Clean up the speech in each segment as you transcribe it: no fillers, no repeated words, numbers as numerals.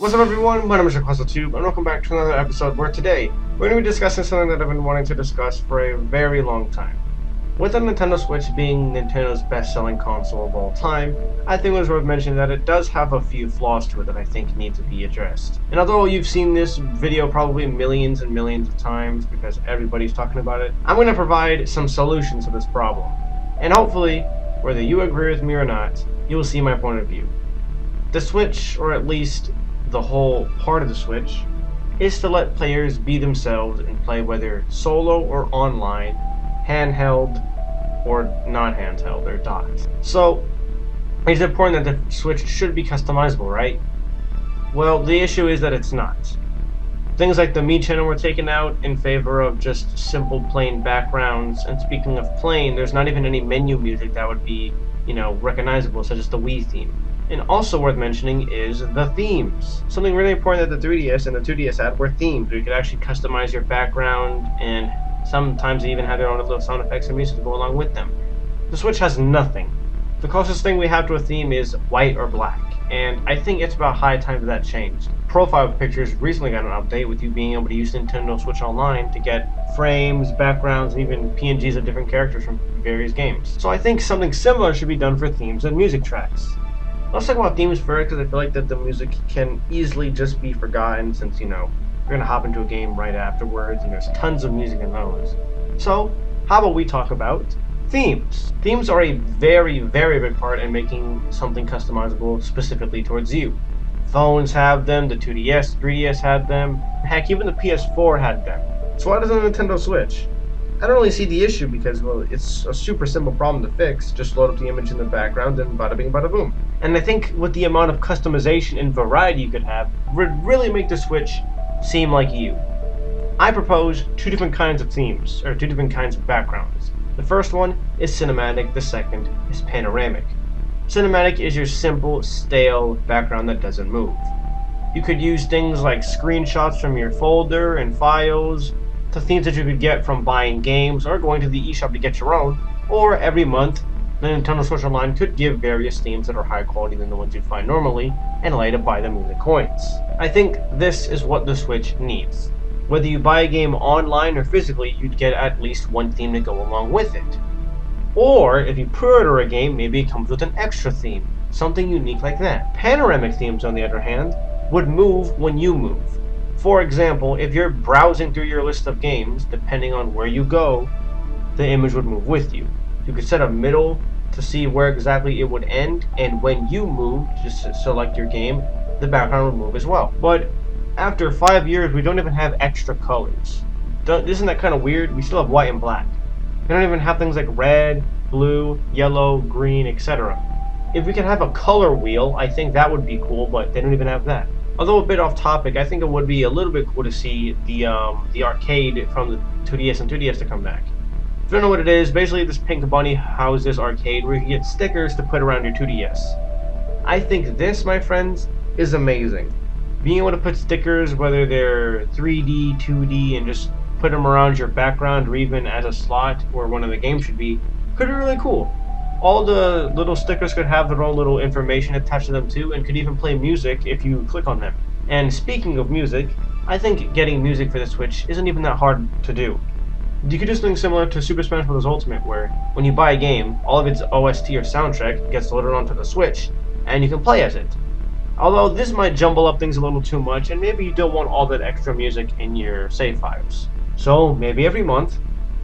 What's up everyone, my name is Tube, and welcome back to another episode where today we're going to be discussing something that I've been wanting to discuss for a very long time. With the Nintendo Switch being Nintendo's best-selling console of all time, I think it was worth mentioning that it does have a few flaws to it that I think need to be addressed. And although you've seen this video probably millions and millions of times because everybody's talking about it, I'm going to provide some solutions to this problem. And hopefully, whether you agree with me or not, you will see my point of view. The Switch, or at least the whole part of the Switch, is to let players be themselves and play whether solo or online, handheld or not handheld or docked. So it's important that the Switch should be customizable, right? Well, the issue is that it's not. Things like the Mii channel were taken out in favor of just simple plain backgrounds, and speaking of plain, there's not even any menu music that would be, recognizable, such as the Wii theme. And also worth mentioning is the themes. Something really important that the 3DS and the 2DS had were themes, where you could actually customize your background, and sometimes they even had their own little sound effects and music to go along with them. The Switch has nothing. The closest thing we have to a theme is white or black, and I think it's about high time that changed. Profile pictures recently got an update with you being able to use Nintendo Switch Online to get frames, backgrounds, and even PNGs of different characters from various games. So I think something similar should be done for themes and music tracks. Let's talk about themes first, because I feel like that the music can easily just be forgotten since, you're going to hop into a game right afterwards, and there's tons of music in those. So, how about we talk about themes? Themes are a very, very big part in making something customizable specifically towards you. Phones have them, the 2DS, 3DS had them, heck, even the PS4 had them. So why doesn't the Nintendo Switch? I don't really see the issue because, well, it's a super simple problem to fix. Just load up the image in the background and bada bing bada boom. And I think with the amount of customization and variety you could have would really make the Switch seem like you. I propose two different kinds of themes, or two different kinds of backgrounds. The first one is cinematic, the second is panoramic. Cinematic is your simple, stale background that doesn't move. You could use things like screenshots from your folder and files, to themes that you could get from buying games or going to the eShop to get your own, or every month, the Nintendo Switch Online could give various themes that are higher quality than the ones you'd find normally, and allow you to buy them with the coins. I think this is what the Switch needs. Whether you buy a game online or physically, you'd get at least one theme to go along with it. Or, if you pre-order a game, maybe it comes with an extra theme, something unique like that. Panoramic themes, on the other hand, would move when you move. For example, if you're browsing through your list of games, depending on where you go, the image would move with you. You could set a middle to see where exactly it would end, and when you move, just select your game, the background would move as well. But after 5 years, we don't even have extra colors. Isn't that kind of weird? We still have white and black. We don't even have things like red, blue, yellow, green, etc. If we could have a color wheel, I think that would be cool, but they don't even have that. Although a bit off topic, I think it would be a little bit cool to see the arcade from the 2DS and 2DS to come back. If you don't know what it is, basically this pink bunny houses arcade where you can get stickers to put around your 2DS. I think this, my friends, is amazing. Being able to put stickers, whether they're 3D, 2D, and just put them around your background or even as a slot where one of the games should be, could be really cool. All the little stickers could have their own little information attached to them too, and could even play music if you click on them. And speaking of music, I think getting music for the Switch isn't even that hard to do. You could do something similar to Super Smash Bros. Ultimate, where when you buy a game, all of its OST or soundtrack gets loaded onto the Switch, and you can play as it. Although this might jumble up things a little too much, and maybe you don't want all that extra music in your save files. So maybe every month,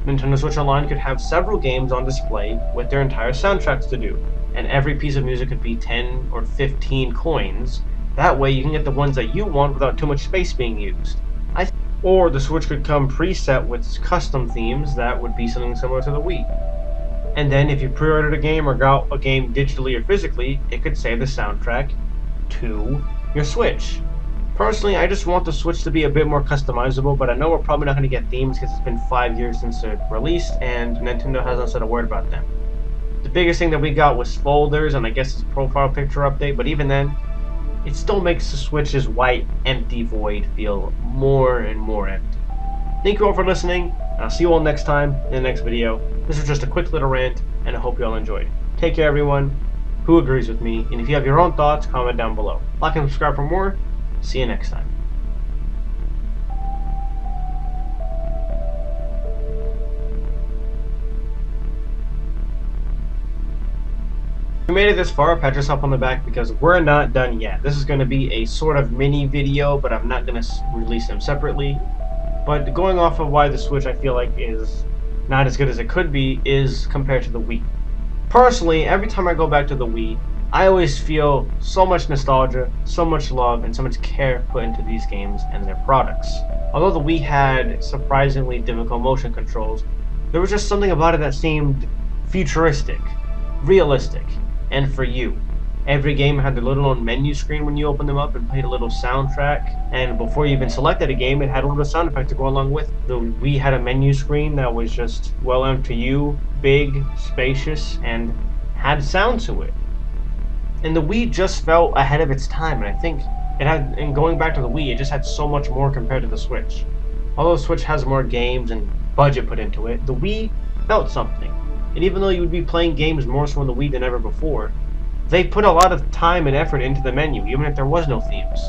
Nintendo Switch Online could have several games on display with their entire soundtracks to do, and every piece of music could be 10 or 15 coins. That way you can get the ones that you want without too much space being used. Or the Switch could come preset with custom themes that would be something similar to the Wii. And then if you pre-ordered a game or got a game digitally or physically, it could save the soundtrack to your Switch. Personally, I just want the Switch to be a bit more customizable, but I know we're probably not going to get themes because it's been 5 years since it released, and Nintendo hasn't said a word about them. The biggest thing that we got was folders, and I guess it's profile picture update, but even then, it still makes the Switch's white, empty void feel more and more empty. Thank you all for listening, and I'll see you all next time in the next video. This was just a quick little rant, and I hope you all enjoyed. Take care, everyone who agrees with me, and if you have your own thoughts, comment down below. Like and subscribe for more. See you next time. If you made it this far, pat yourself on the back because we're not done yet. This is going to be a sort of mini video, but I'm not going to release them separately. But going off of why the Switch I feel like is not as good as it could be is compared to the Wii. Personally, every time I go back to the Wii, I always feel so much nostalgia, so much love, and so much care put into these games and their products. Although the Wii had surprisingly difficult motion controls, there was just something about it that seemed futuristic, realistic, and for you. Every game had a little menu screen when you opened them up and played a little soundtrack. And before you even selected a game, it had a little sound effect to go along with. The Wii had a menu screen that was just well aimed to you, big, spacious, and had sound to it. And the Wii just felt ahead of its time, and I think it had, and going back to the Wii, it just had so much more compared to the Switch. Although the Switch has more games and budget put into it, the Wii felt something. And even though you would be playing games more so on the Wii than ever before, they put a lot of time and effort into the menu, even if there was no themes.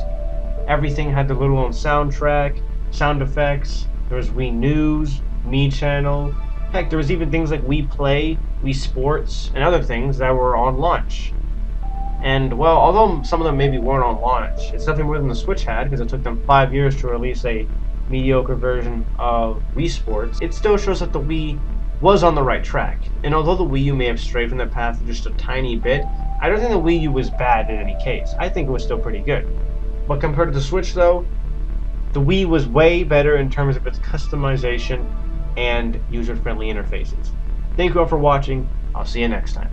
Everything had the little own soundtrack, sound effects, there was Wii News, Wii Channel. Heck, there was even things like Wii Play, Wii Sports, and other things that were on launch. And, well, although some of them maybe weren't on launch, it's nothing more than the Switch had, because it took them 5 years to release a mediocre version of Wii Sports. It still shows that the Wii was on the right track. And although the Wii U may have strayed from that path just a tiny bit, I don't think the Wii U was bad in any case. I think it was still pretty good. But compared to the Switch though, the Wii was way better in terms of its customization and user-friendly interfaces. Thank you all for watching. I'll see you next time.